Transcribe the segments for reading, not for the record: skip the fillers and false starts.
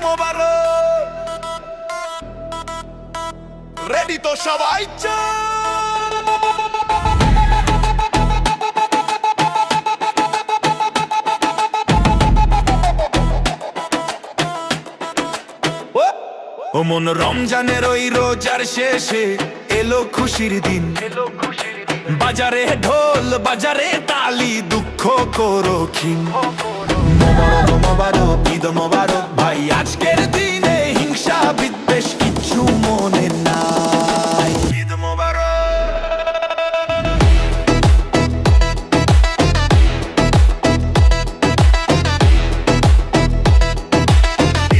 মোবারক। Ready তো সবাই? ও মন, রমজানের ওই রোজার শেষে এলো খুশির দিন। বাজারে ঢোল বাজারে তালি, দুঃখ করো ক্ষীণ। মোবারক মোবারক, ঈদ মোবারক ভাই, আজকের দিনে হিংসা বিদ্বেষ কিচ্ছু মনে নাই। ঈদ মোবারক।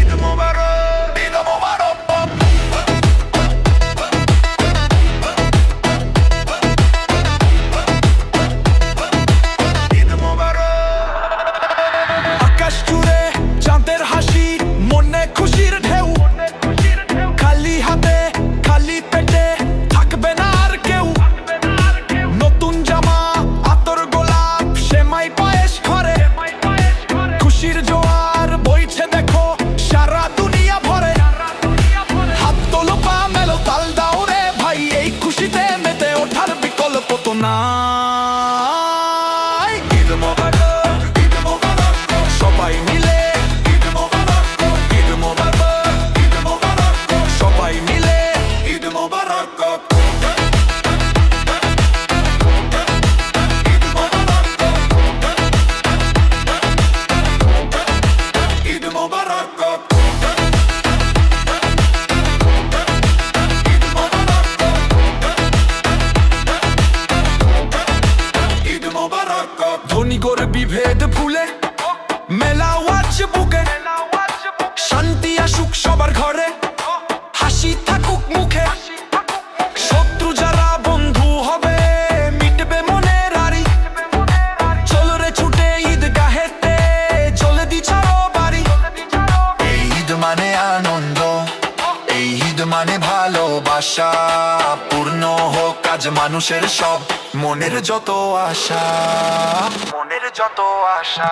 ঈদ মোবারক, ঈদ মোবারক। ঈদ মোবারক। আকাশ জুড়ে চাঁদের হাসি, মনে খুশির ঢেউ। খালি হাতে খালি পেটে থাকবে না আর কেউ। নতুন জামা আতর গোলাপ সেমাই পায়েস ঘরে, খুশির জোয়ার বইছে দেখো সারা দুনিয়া ভরে। হাত তোলো পা মেলো তাল দাও রে ভাই, এই খুশিতে মেতে ওঠার বিকল্প তো নাই। ঈদ মোবারক, ঈদ মোবারক সবাই মিলে। ঈদ মোবারক, ঈদ মোবারক, ঈদ মোবারক সবাই মিলে। ঈদ মোবারক। ঈদ মোবারক, ঈদ মোবারক। ঈদ মোবারক। ধনী গরিব বিভেদ ভুলে মেলা ওয়াজ বুকে, শান্তি আসুক সবার ঘরে, হাসি থাকুক মুখে। শত্রু যারা বন্ধু হবে, মিটবে মনের আড়ি। চলো রে ছুটে ঈদ গাহেতে, চলে দি ছাড়ো বাড়ি। এই ঈদ মানে আনন্দ, এই ঈদ মানে ভালোবাসা। পূর্ণ হোক আজ মানুষের সব মনের যত আশা, মনের যত আশা।